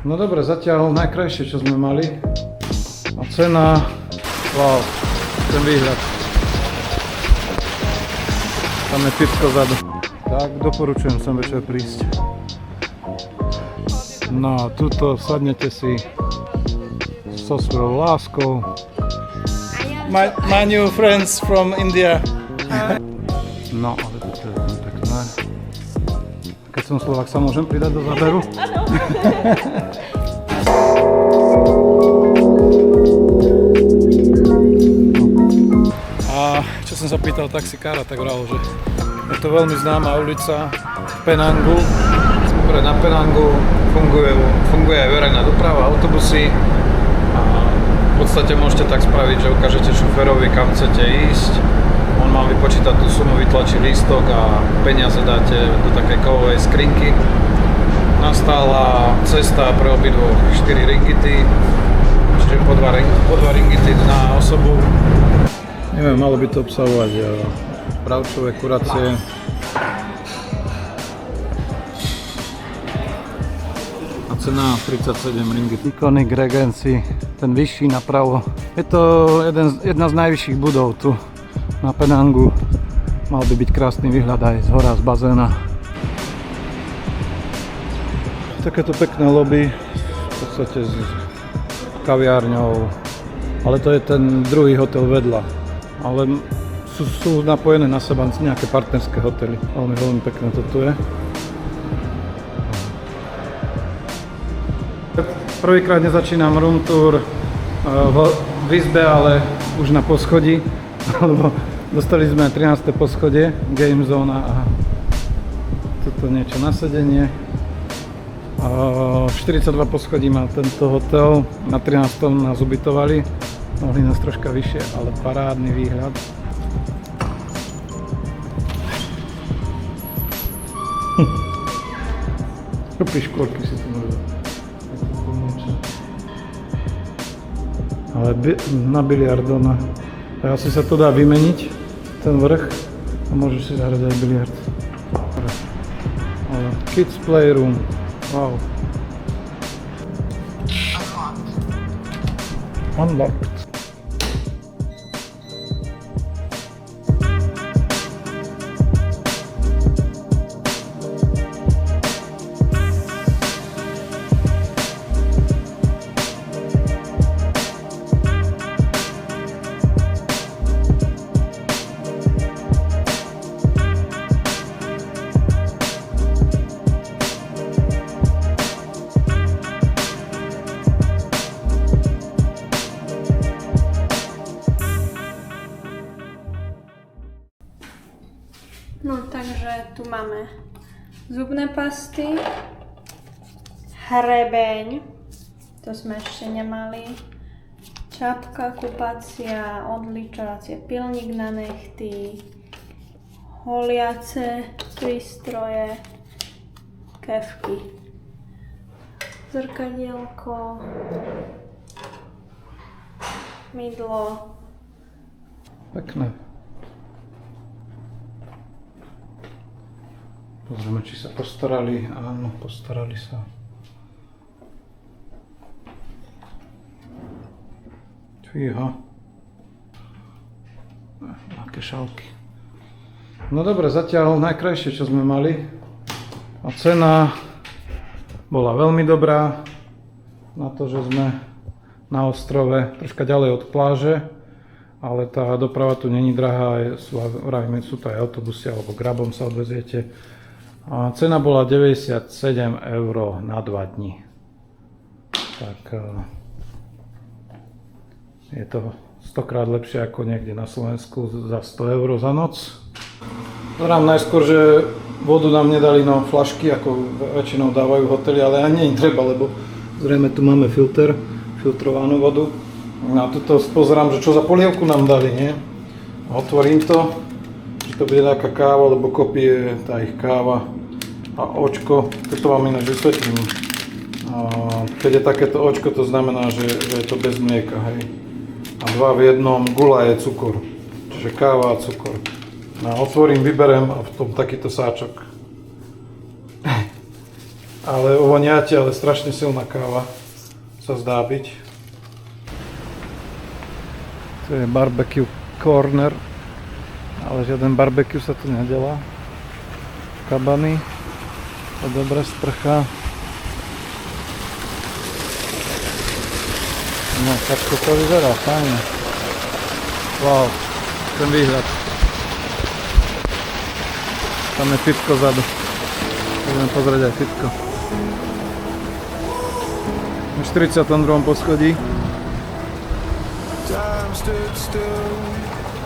No dobre, zatiaľ najkrajšie, čo sme mali. A cena, wow, ten výhľad. Tam je pipko zadu. Tak, doporučujem sem večer prísť. No, tuto sadnete si so svojou láskou. My new friends from India. No, ale toto je pekné. Keď som Slovák, sa môžem pridať do záberu? Áno. A čo som sa pýtal taxikára, tak vral, že je to veľmi známa ulica v Penangu. Na Penangu funguje aj verejná doprava, autobusy. A v podstate môžete tak spraviť, že ukážete šoférovi, kam chcete ísť. On má vypočítať tú sumu, vytlačí lístok a peniaze dáte do takej kovovej skrinky. Nastala cesta pre obidvoch 4 ringity, čiže po 2 ringity na osobu. Neviem, malo by to obsahovať bravčové kurácie. A cena 37 ringit. Iconic Regency, ten vyšší napravo. Je to jedna z najvyšších budov tu na Penangu. Mal by byť krásny výhľad aj z hora, z bazéna. Takéto pekné lobby, v podstate s kaviárňou, ale to je ten druhý hotel vedľa. Ale sú napojené na seba nejaké partnerské hotely. Veľmi pekné to tu je. Prvýkrát nezačínam room tour v izbe, ale už na poschodí, lebo dostali sme 13. poschodie, game zóna a toto niečo na sedenie. 42 poschodí má tento hotel, na 13. nás ubytovali, mohli nás troška vyššie, ale parádny výhľad. Kúpi škôrky si tu môžu. Ale na biliardona. Tak asi sa to dá vymeniť, ten vrch, a môžeš si zahrať aj biliard. Ale kids playroom, wow. Unlocked. No takže tu máme zubné pasty, hrebeň, to sme ešte nemali, čapka kupacia, odličovacie, pilník na nechty, holiace prístroje, kefky, zrkadielko, mydlo. Pekné. Pozrieme, či sa postarali. Áno, postarali sa. Fíha. Aké šálky. No dobre, zatiaľ najkrajšie, čo sme mali. A cena bola veľmi dobrá. Na to, že sme na ostrove, troška ďalej od pláže. Ale tá doprava tu není drahá. Sú to aj autobusy, alebo grabom sa odveziete. A cena bola 97 € na 2 dni. Tak je to 100-krát lepšie ako niekde na Slovensku za 100 € za noc. Dodám najskôr, že vodu nám nedali na fľašky, ako väčšinou dávajú hotely, ale ani nie treba, lebo zrejme tu máme filtrovanú vodu. Na toto pozerám, že čo za polievku nám dali, nie? Otvorím to, či to bude nejaká káva, lebo kopie tá ich káva. A očko, toto vám ináč vysvetlím. Keď je takéto očko, to znamená, že je to bez mlieka, hej. A 2 v jednom, gula je cukor. Čiže káva a cukor. Otvorím, vyberem a v tom takýto sáčok. Ale ovoniate, ale strašne silná káva sa zdá byť. To je barbecue corner, ale žiaden barbecue sa tu nedelá. Kabany, to dobré sprcha. No, takto to vyzerá, fajne. Wow, ten výhľad. Tam je fitko zadu. Budeme pozrieť aj fitko. Na 42. poschodí. Time stood still,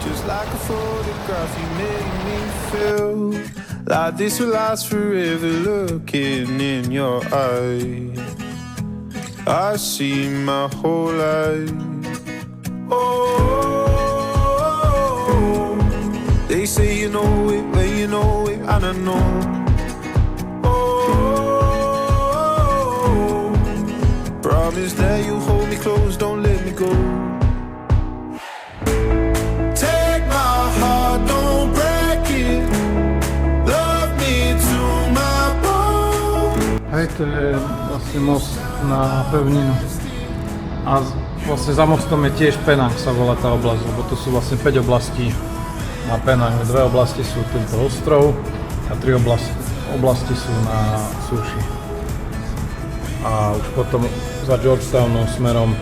just like a photograph. You made me feel like this will last forever. Looking in your eyes, I see my whole life. Oh, they say you know it, but you know it, and I know. Oh, promise that you hold me close, don't let me go. Take my heart, don't break it. Love me to my bone. Hej, to je vlastne most na pevninu. A vlastne za mostom je tiež Penang, sa volá tá oblasť, lebo to sú vlastne 5 oblastí na Penang. 2 oblasti sú tento ostrov a 3 oblasti sú na súši. A už potom za Georgetownom smerom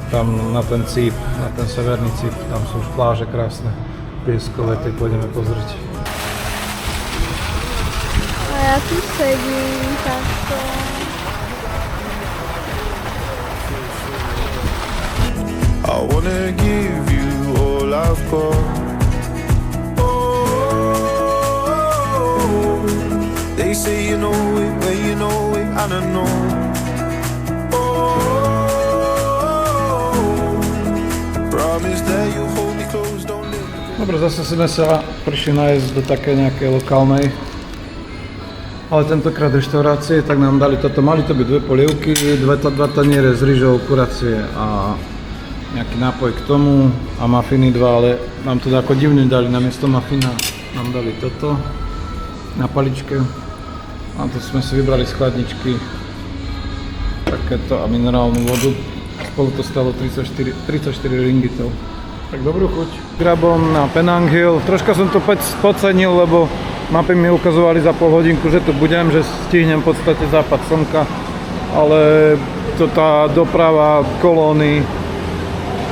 tam na ten cíp, na ten severný cíp, tam sú už pláže krásne, pieskové, tie pôjdeme pozrieť. A ja tu sedím takto. I wanna give you all I've got. Oh, they say you know it, but you know it, and I know. Oh, promise that you hold me close, don't let me go. Dobre, zase sme sa prišli nájsť do také nejakej lokálnej, ale tentokrát reštaurácie, tak nám dali toto. Mali to byť 2 polievky, 2 taniere s rýžou, kuracie a nejaký nápoj k tomu a mafiny 2, ale nám to ako divne dali, namiesto mafina nám dali toto na paličke a to sme si vybrali z chladničky takéto a minerálnu vodu. Spolu to stalo 34 ringgitov. Tak dobrú chuť. Grabom na Penang Hill. Troška som to podcenil, lebo mapy mi ukazovali za pol hodinku, že tu budem, že stihnem v podstate západ slnka, ale to tá doprava, kolóny,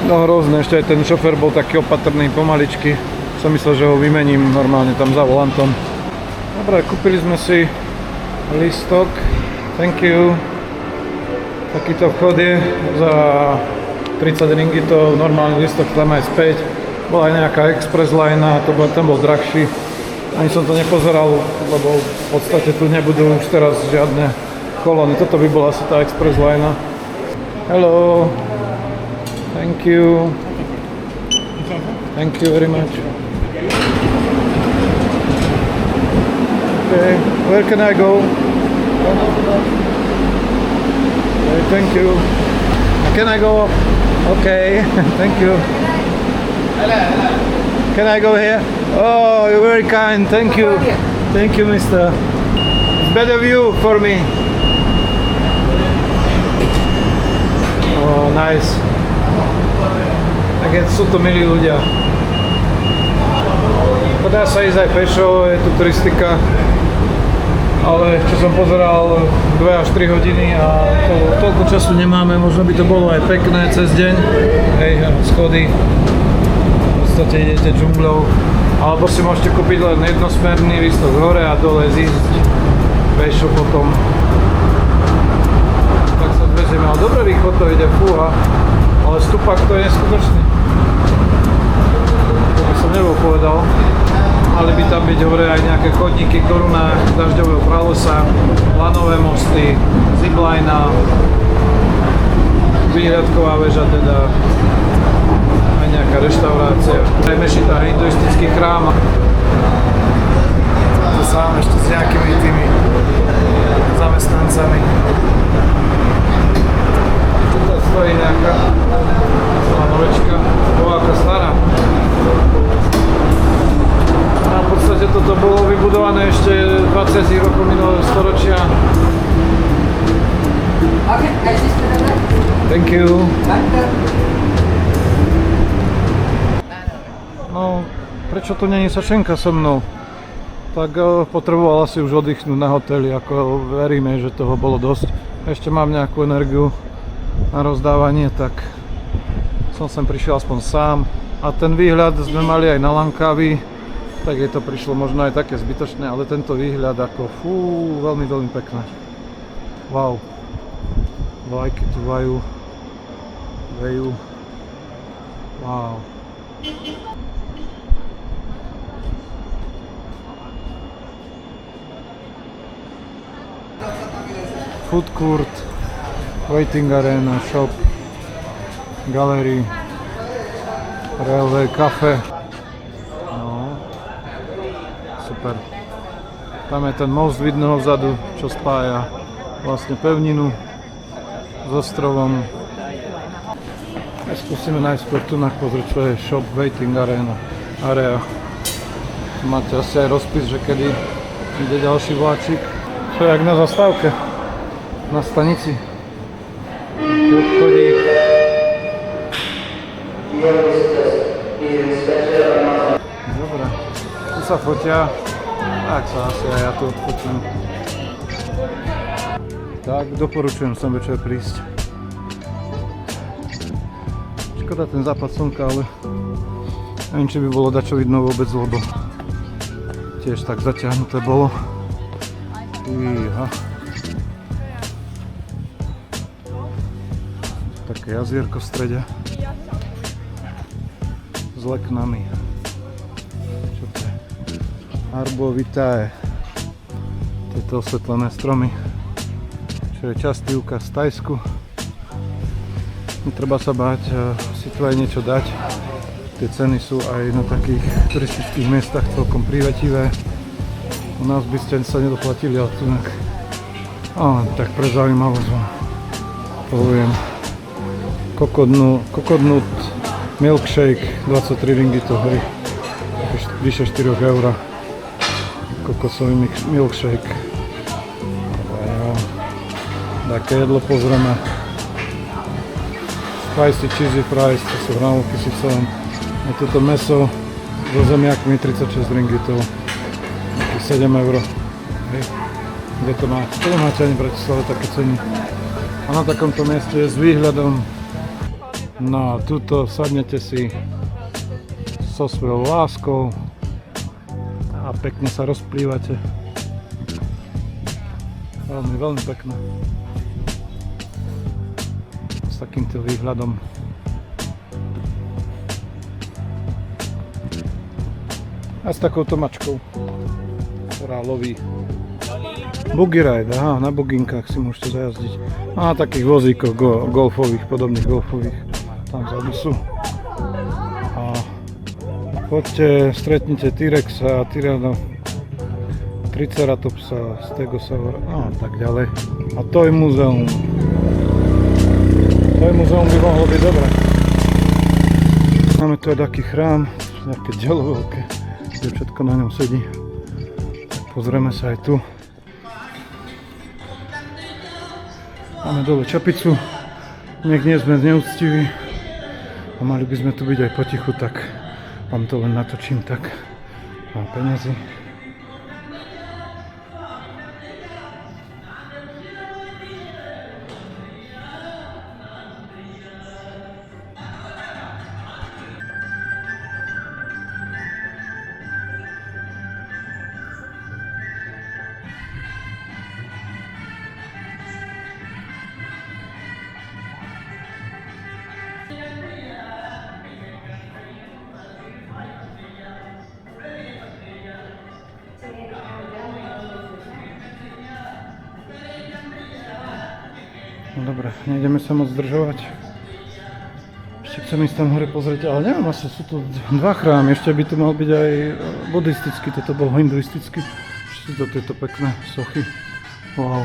no hrozné, ešte aj ten šofér bol taký opatrný, pomaličky. Som myslel, že ho vymením normálne tam za volantom. Dobre, kúpili sme si lístok. Thank you. Takýto vchod je za 30 ringgitov, normálny lístok tam aj späť. Bola aj nejaká express line, ten bol drahší. Ani som to nepozeral, lebo v podstate tu nebudú už teraz žiadne kolóny. Toto by bola asi tá express line. Hello. Thank you. Thank you very much. Okay, where can I go? Okay, thank you. Can I go? Okay, thank you. Can I go here? Oh, you're very kind. Thank you. Thank you, mister. It's better view for me. Oh, nice. Tak sú to milí ľudia. Dá sa ísť aj pešo, je tu turistika. Ale čo som pozeral 2 až 3 hodiny a toľko času nemáme, možno by to bolo aj pekné cez deň. Hej, schody. V podstate idete džungľou. Alebo si môžete kúpiť len jednosmerný lístok hore a dole zísť pešo potom. Tak sa zvezieme, ale dobre rýchlo to ide, fúha. Ale stupak to je neskutočný. To by som nebol povedal. Mali by tam byť hore aj nejaké chodníky, koruna dažďového pralosa, lanové mosty, ziplina, výhľadková väža teda, aj nejaká reštaurácia, aj mešita, hinduistický chrám. To sám ešte s nejakými tými zamestnancami. Toto stojí nejaká novečka, aká stará. A v podstate toto bolo vybudované ešte 20 rokov minulého storočia. Thank you. No, prečo tu není Sašenka so mnou? Tak potrebovala si už oddychnúť na hoteli, ako veríme, že toho bolo dosť. Ešte mám nejakú energiu na rozdávanie, tak som sem prišiel aspoň sám. A ten výhľad sme mali aj na Langkawi, tak je to prišlo možno aj také zbytočné, ale tento výhľad ako veľmi, veľmi pekné. Wow. Vlajky tu vejú. Wow. Food court, waiting arena, shop, gallery, railway, cafe. No, super. Tam je ten most vidno vzadu, čo spája vlastne pevninu s ostrovom. Skúsime najskôr tu pozrieť, čo je shop, waiting arena, area. Máte asi aj rozpis, že kedy ide ďalší vláčik. To je jak na zastávke. Na stanici. Obchodík. Dobre. Tu sa fotia. Tak sa asi aj ja tu odfotím. Tak, doporučujem sem večer prísť. Škoda ten západ slnka, ale neviem, či by bolo dačo vidno vôbec, lebo tiež tak zaťahnuté bolo. Ujíha. Také jazierko v strede s leknami. Čo to je? Arbovitae. Tieto osvetlené stromy. Čo je častý úkaz v Tajsku. Netreba sa báť, si tu aj niečo dať. Tie ceny sú aj na takých turistických miestach celkom prívetivé. U nás by ste sa nedoplatili, ale tu tak pre zaujímavosť vám poviem. Coconut milkshake 23 ringgitov, hej, vyše 4 eur. Kokosový milkshake. Také jedlo pozrieme. Spicy cheesy fries, to sú hranolky si celé. A toto meso so zemiakmi 36 ringgitov. 7 eur. Hej. Kde to má? To nemáte ani v Bratislave také ceny. A na takomto mieste je s výhľadom. No a tuto sadnete si so svojou láskou a pekne sa rozplývate. Veľmi, veľmi pekné. S takýmto výhľadom. A s takouto mačkou, ktorá loví. Buggy ride, aha, na buginkách si môžete zajazdiť. A na takých vozíkoch golfových, podobných golfových. Tam vzadu sú. A poďte, stretnite T-rexa, Tyrana, Triceratopsa, Stegosaura a tak ďalej. A Toy muzeum. Toy muzeum by mohlo byť dobré. Máme tu aj taký chrám, nejaké dielo veľké, kde všetko na ňom sedí. Tak pozrieme sa aj tu. Máme dole čapicu, nech nie sme neúctiví a mali by sme tu byť aj potichu, tak vám to len natočím, tak mám peniazy. No dobre, nejdeme sa moc zdržovať. Ešte chcem ísť tam hore pozrieť, ale neviem, asi sú tu dva chrámy, ešte by tu mal byť aj buddhistický, toto bol hinduistický. Ešte sú to tieto pekné sochy. Wow.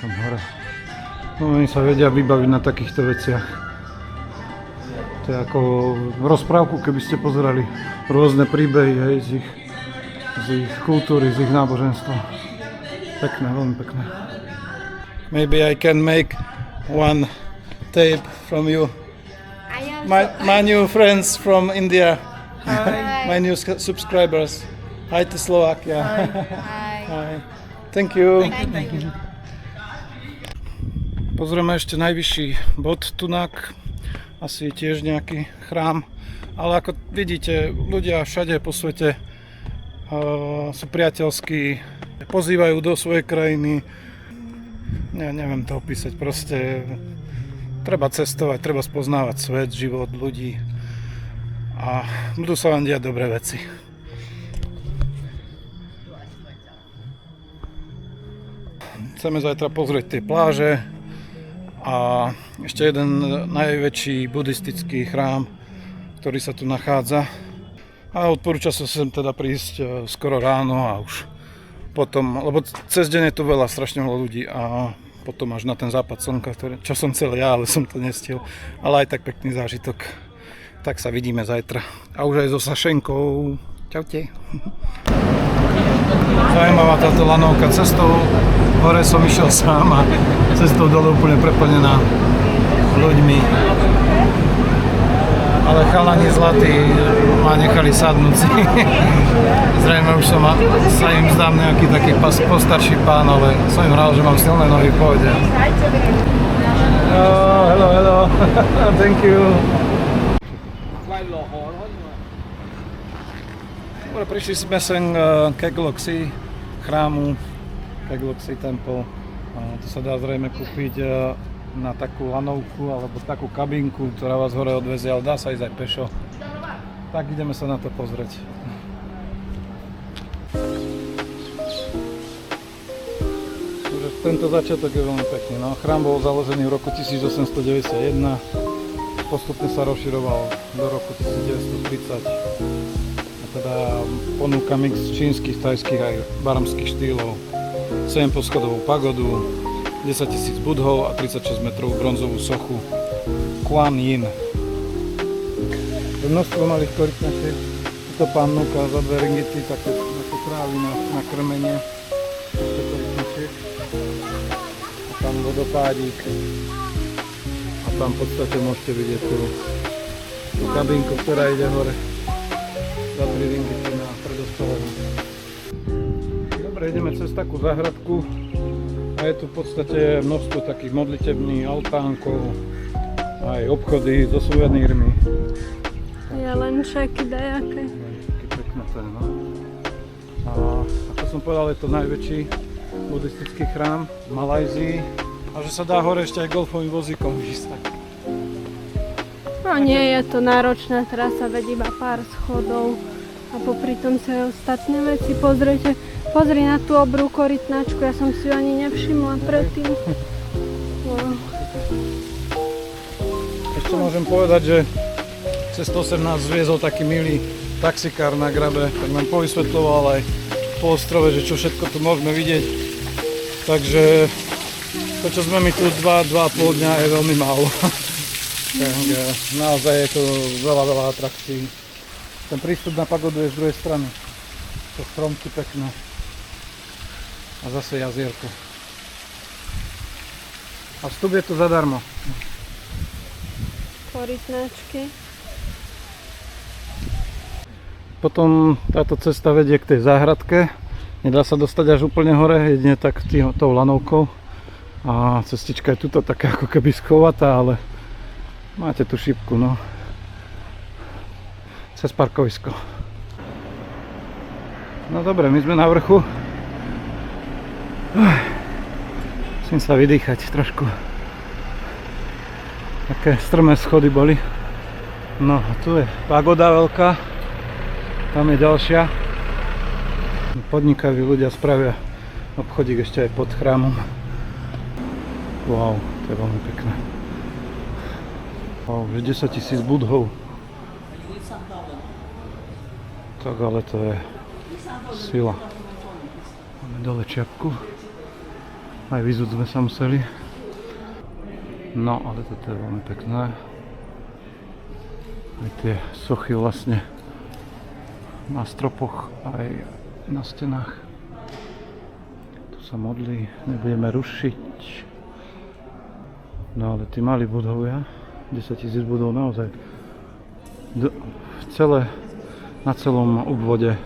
Tam hore. No oni sa vedia vybaviť na takýchto veciach. To je ako rozprávku, keby ste pozerali rôzne príbehy, hej, z ich kultúry, z ich náboženstva. Pekné, veľmi pekné. Maybe I can make one tape from you. My new friends from India. My new subscribers. Hi to Slovakia. Hi. Thank you. Pozrieme ešte najvyšší bod Tunak. Asi tiež nejaký chrám. Ale ako vidíte, ľudia všade po svete sú priateľskí, pozývajú do svojej krajiny. Neviem to opísať, proste treba cestovať, treba spoznávať svet, život, ľudí a budú sa vám diať dobré veci. Chceme zajtra pozrieť tie pláže a ešte jeden najväčší buddhistický chrám, ktorý sa tu nachádza. A odporúča sa sem teda prísť skoro ráno a už potom, lebo cez deň je tu veľa, strašne veľa ľudí a potom až na ten západ slnka, čo som chcel ja, ale som to nestiel. Ale aj tak pekný zážitok. Tak sa vidíme zajtra. A už aj so Sašenkou. Čaute. Zajímavá táto lanovka. Cestou hore som išiel sám a cestou dole úplne preplnená ľuďmi. Ale chalani zlatí ma nechali sadnúť si. Zrejme už sa im zdám nejaký taký postarší pán, ale som im rád, že mám silné nohy v pohode. Hello. Thank you. Dobre, prišli sme sem k Egloxy chrámu, k Egloxy Temple. To sa dá zrejme kúpiť na takú lanovku alebo takú kabinku, ktorá vás hore odvezie, ale dá sa ísť aj pešo. Tak ideme sa na to pozrieť. Tento začiatok je veľmi pekný. No, chrám bol založený v roku 1891, postupne sa rozširoval do roku 1930. A teda ponúka mix čínskych, thajských aj barmských štýlov. 7-poschodovú pagodu, 10 000 budhov a 36 metrov bronzovú sochu Kuan Yin. Množstvo malých korytnačiek. To pán núka za 2 ringity, také trávy na krmenie. A tam vodopádík. A tam v podstate môžete vidieť tú kabinku, ktorá ide hore. Za 3 ringity na predostolovu. Dobre, ideme cez takú záhradku. A je tu v podstate množstvo takých modlitebných altánkov, aj obchody so suvenírmi. Jelenčeky dajaké. Taký pekné to je, no. A ako som povedal, je to najväčší buddhistický chrám v Malajzii. A že sa dá hore ešte aj golfovým vozíkom ísť. No nie je to náročná trasa, veď iba pár schodov. A popri tom sa aj ostatné veci pozrite. Pozri na tú obrú korytnačku, ja som si ju ani nevšimla predtým. Wow. Ešte môžem povedať, že cez to sem nás zviezol taký milý taxikár na grabe, tak nám povysvetľoval aj po ostrove, že čo všetko tu môžeme vidieť. Takže to, čo sme my tu 2,5 dňa, je veľmi málo. Tak naozaj je tu veľa atrakcií. Ten prístup na pagodu je z druhej strany. To stromky pekné. A zase jazierko. A vstup je tu zadarmo. Korytnačky. Potom táto cesta vedie k tej záhradke. Nedá sa dostať až úplne hore, jedine tak tou lanovkou. A cestička je tuto taká ako keby schovatá, ale máte tu šipku, no. Cez parkovisko. No dobre, my sme na vrchu. Musím sa vydýchať trošku. Také strmé schody boli. No a tu je pagoda veľká. Tam je ďalšia. Podnikaví ľudia spravia obchodík ešte aj pod chrámom. Wow, to je veľmi pekné. Wow, že 10 000 budhov. Tak ale to je sila. Máme dole čiapku. Aj vyzúť sme sa museli. No, ale toto je veľmi pekné. Aj tie sochy vlastne na stropoch, aj na stenách. Tu sa modlí, nebudeme rušiť. No ale tí mali budovia, 10 000 budov naozaj. Na celom obvode.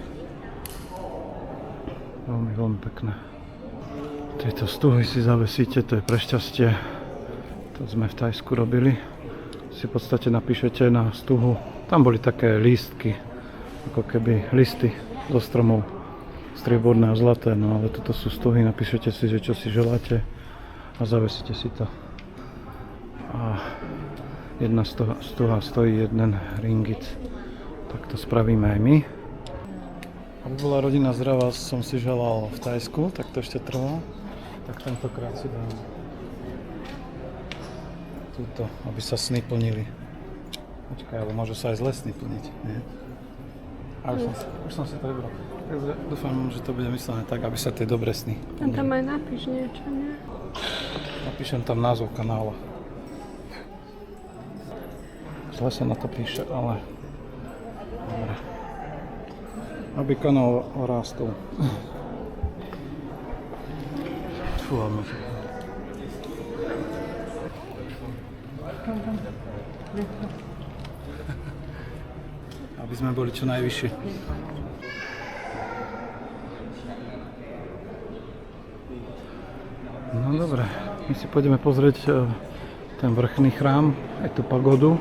Veľmi, veľmi pekné. Tieto stuhy si zavesíte, to je pre šťastie. To sme v Thajsku robili. Si v podstate napíšete na stuhu. Tam boli také lístky, ako keby listy zo stromov. Strieborné a zlaté, no ale toto sú stuhy. Napíšete si, že čo si želáte a zavesíte si to. A jedna stuha stojí 1 ringgit. Tak to spravíme aj my. Aby bola rodina zdravá, som si želal v Thajsku, tak to ešte trvá. Tak tentokrát si dám túto, aby sa sny plnili. Počkaj, ale môžu sa aj zle sny plniť, nie? A už som si to vybral. Takže dúfam, že to bude myslené tak, aby sa tie dobré sny A tam aj napíš niečo, nie? Napíšem tam názov kanála. Zle sa na to píše, ale... Dobre. Aby kanál rástol. Fú, ale aby sme boli čo najvyššie. No dobre, my si pôjdeme pozrieť ten vrchný chrám, aj tú pagodu.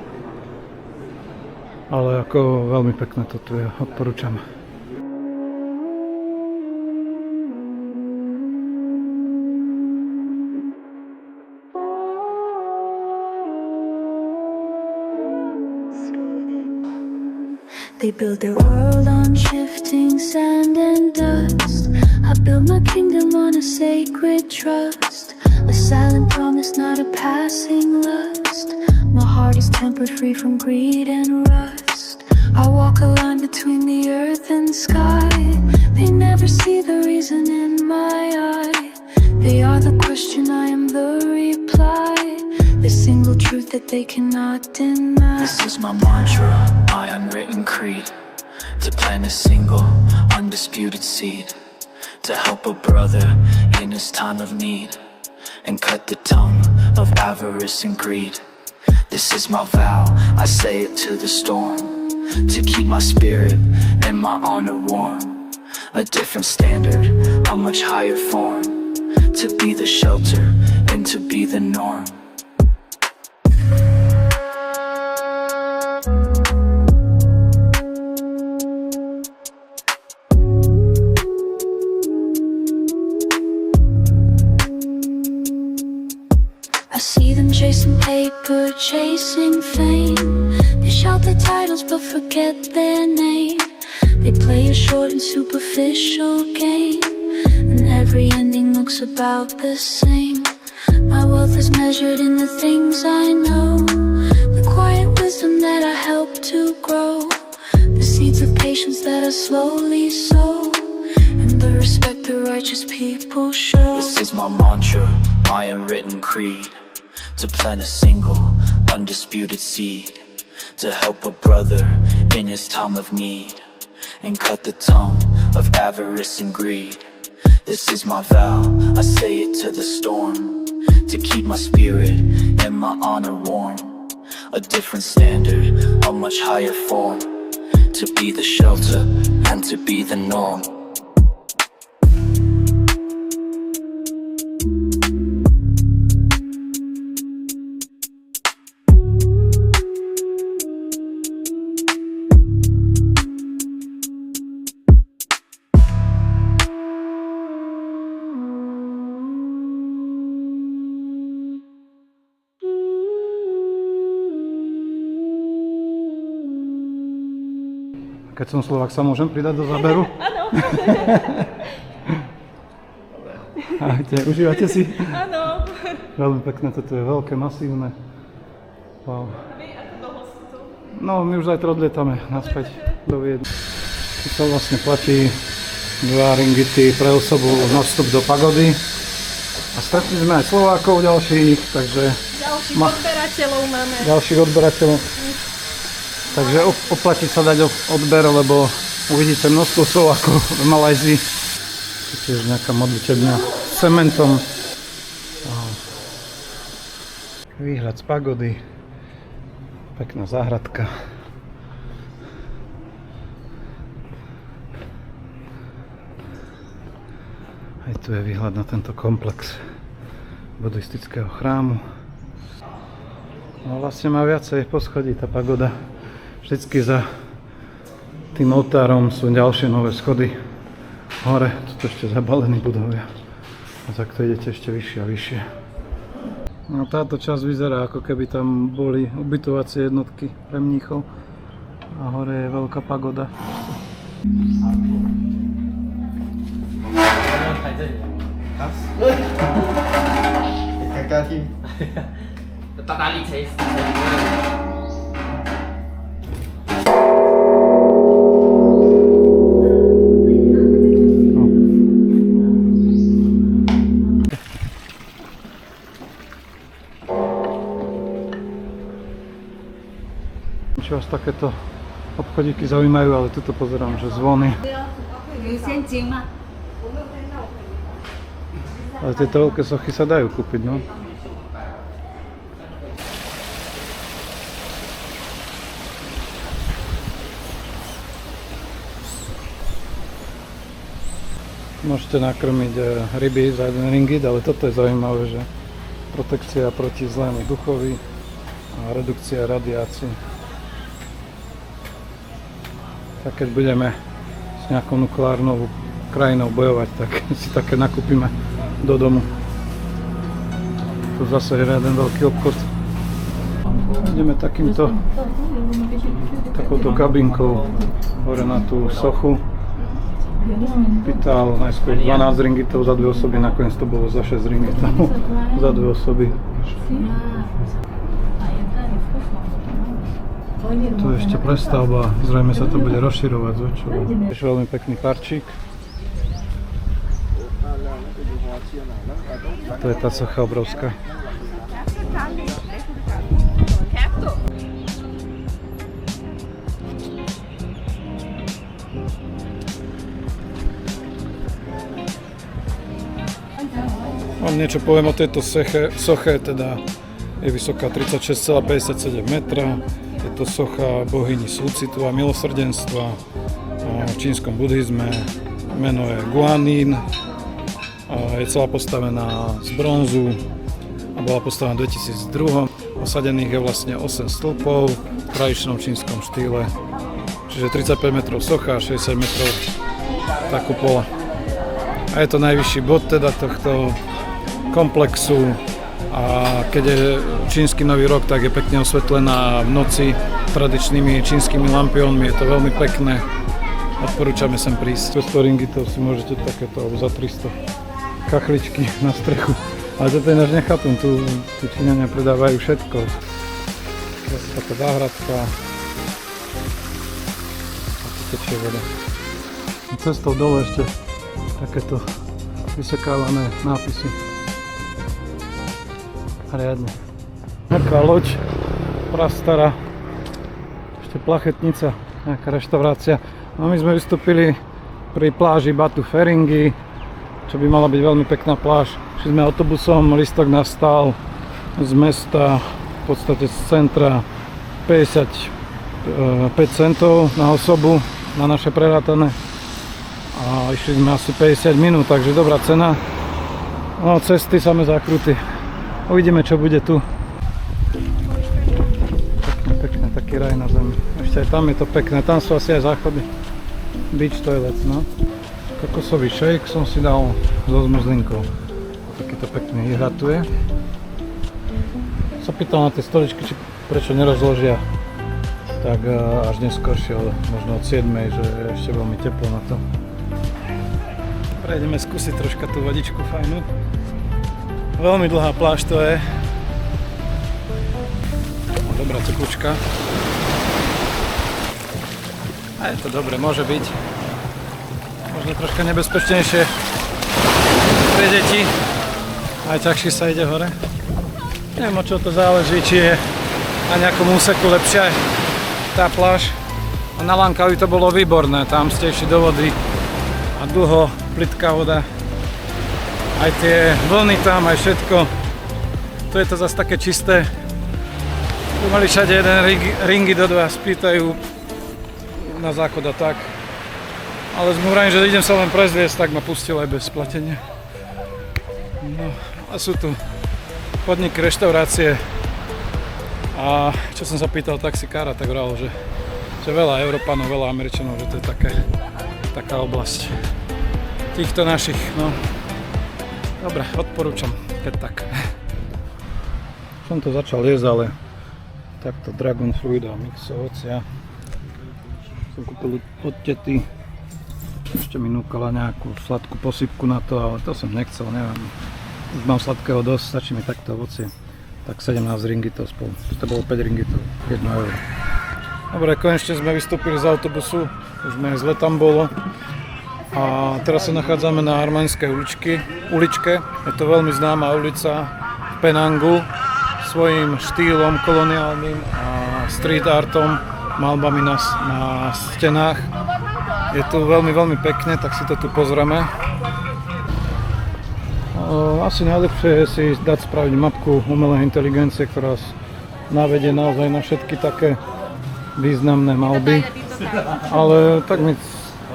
Ale ako veľmi pekné to tu je, odporúčam. They build their world on shifting sand and dust. I build my kingdom on a sacred trust. A silent promise, not a passing lust. My heart is tempered, free from greed and rust. I walk a line between the earth and sky. They never see the reason in my eye. They are the question, I am the reply. The single truth that they cannot deny. This is my mantra, my unwritten creed. To plant a single, undisputed seed. To help a brother in his time of need. And cut the tongue of avarice and greed. This is my vow, I say it to the storm. To keep my spirit and my honor warm. A different standard, a much higher form. To be the shelter and to be the norm. I see them chasing paper, chasing fame. They shout their titles but forget their name. They play a short and superficial game, and every ending looks about the same. My wealth is measured in the things I know, the quiet wisdom that I help to grow, the seeds of patience that I slowly sow, and the respect the righteous people show. This is my mantra, my unwritten creed. To plant a single, undisputed seed. To help a brother in his time of need. And cut the tongue of avarice and greed. This is my vow, I say it to the storm. To keep my spirit and my honor warm. A different standard, a much higher form. To be the shelter and to be the norm. Keď som Slovák, sa môžem pridať do záberu? Áno. Ahojte, užívate si? Áno. Veľmi pekné, toto je veľké, masívne. Wow. Vy ako dlho ste tu? No, my už zajtra odlietame naspäť do Viedne. Tu sa vlastne platí 2 ringgity pre osobu na vstup do pagody. A stretli sme aj Slovákov ďalších, takže... Ďalších odberateľov máme. Ďalších odberateľov. Takže oplatí sa dať odber, lebo uvidíte množstvo Slovákov v Malajzii. Tu tiež nejaká modlitebňa. cementom. Výhľad z pagody. Pekná záhradka. Aj tu je výhľad na tento komplex buddhistického chrámu. No vlastne má viacej poschodí tá pagoda. Vždycky za tým oltárom sú ďalšie nové schody. Hore, tu ešte zabalení budovia. A takto idete ešte vyššie a vyššie. No táto časť vyzerá, ako keby tam boli ubytovacie jednotky pre mníchov. A hore je veľká pagoda. 大力锤死。 Či vás takéto obchodíky zaujímajú, ale tuto pozerám, že zvony. Ale tieto veľké sochy sa dajú kúpiť, no. Môžete nakrmiť ryby za 1 ringgit, ale toto je zaujímavé, že protekcia proti zlému duchovi a redukcia radiácií. Tak keď budeme s nejakou nukleárnou krajinou bojovať, tak si také nakúpime do domu. Tu zase je jeden veľký obchod. Ideme takouto kabinkou hore na tú sochu. Pýtal najskôr 12 ringgitov za 2 osoby, nakoniec to bolo za 6 ringgitov za 2 osoby. Tu je ešte prestavba, zrejme sa to bude rozširovať, zväčšovať. Je veľmi pekný parčík. To je tá socha obrovská. Vám niečo poviem o tejto soche, teda je vysoká 36,57 metra. Je to socha bohyni súcitu a milosrdenstva v čínskom buddhizme. Meno je Guanin. Je celá postavená z bronzu a bola postavená v 2002. Osadených je vlastne 8 stĺpov v tradičnom čínskom štýle. Čiže 35 metrov socha a 60 metrov tá kupola. A je to najvyšší bod teda tohto komplexu a keď je čínsky nový rok, tak je pekne osvetlená v noci tradičnými čínskymi lampiónmi, je to veľmi pekné. Odporúčame sem prísť. 100 ringgitov si môžete takéto, alebo za 300 kachličky na strechu. Ale toto je náš nechápem, tu Číňania predávajú všetko. Zase taká záhradka. A tu tečie voda. Cestou dole ešte takéto vysekávané nápisy. Riadne. Nejaká loď, prastará, ešte plachetnica, nejaká reštaurácia. No my sme vystúpili pri pláži Batu Feringi, čo by mala byť veľmi pekná pláž. Šli sme autobusom, lístok nás stál z mesta, v podstate z centra 55 centov na osobu, na naše prerátané. A išli sme asi 50 minút, takže dobrá cena. No cesty samé zákruty. Uvidíme, čo bude tu. Pekné, taký raj na zemi. Ešte aj tam je to pekné, tam sú asi aj záchody. Beach toilet, no. Kokosový shake som si dal so zmrzlinkou. Takýto pekný výhľad tu je. Sa pýtal na tie stoličky, či prečo nerozložia tak až neskôršie, možno od 7, že je ešte veľmi teplo na to. Prejdeme skúsiť troška tú vodičku fajnú. Veľmi dlhá pláž to je. Dobrá tekúčka. A je to dobre, môže byť. Možno troška nebezpečnejšie pre deti. Aj ťažšie sa ide hore. Neviem, o čo to záleží, či je na nejakom úseku lepšia tá pláž. A na Langkawi to bolo výborné, tam ste išli do vody a dlho, plitká voda. Aj tie vlny tam, aj všetko. To je to zase také čisté. Tu mali všade jeden ringy do dva, spýtajú na záchod a tak. Ale zmúraním, že idem sa len prezliesť, tak ma pustil aj bez platenia. No, a sú tu podniky, reštaurácie. A čo som sa pýtal taxikára, tak hovoril, že veľa Európanov, veľa Američanov, že to je taká oblasť týchto našich, no. Dobre, odporúčam, keď tak. Som to začal jesť, ale takto dragon fruit a mix ovocia. Som kúpil od tety. Ešte mi núkala nejakú sladkú posypku na to, ale to som nechcel, neviem. Už mám sladkého dosť, stačí mi takto ovocie. Tak 17 ringitov spolu. To bolo 5 ringitov, 1 euro. Dobre, konečne sme vystúpili z autobusu. Už sme zle tam bolo. A teraz sa nachádzame na Arménskej uličke. Je to veľmi známa ulica v Penangu. Svojím štýlom koloniálnym a street artom, malbami na stenách. Je tu veľmi, veľmi pekne, tak si to tu pozrieme. Asi najlepšie je si dať spraviť mapku umelej inteligencie, ktorá navedie naozaj na všetky také významné malby. Ale tak my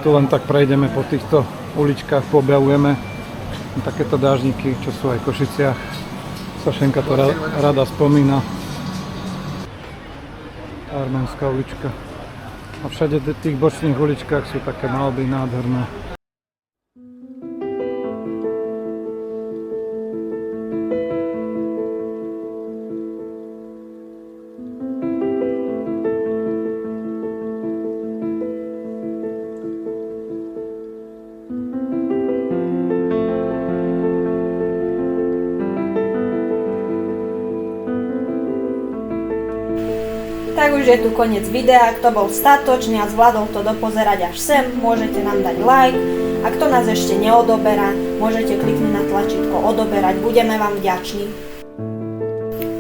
tu len tak prejdeme po týchto uličkách, poobjavujeme takéto dážniky, čo sú aj v Košiciach. Sašenka to rada spomína. Arménska ulička. A všade v tých bočných uličkách sú také malby nádherné. Tak už je tu koniec videa, kto bol statočný a zvládol to dopozerať až sem, môžete nám dať like a kto nás ešte neodoberá, môžete kliknúť na tlačítko odoberať, budeme vám vďační.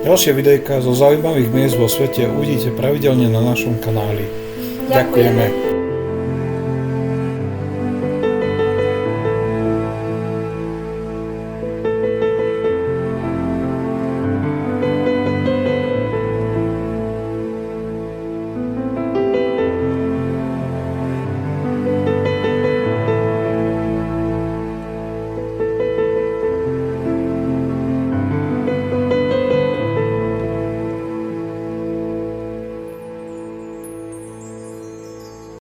Ďalšie videjka zo zaujímavých miest vo svete uvidíte pravidelne na našom kanáli. Ďakujeme.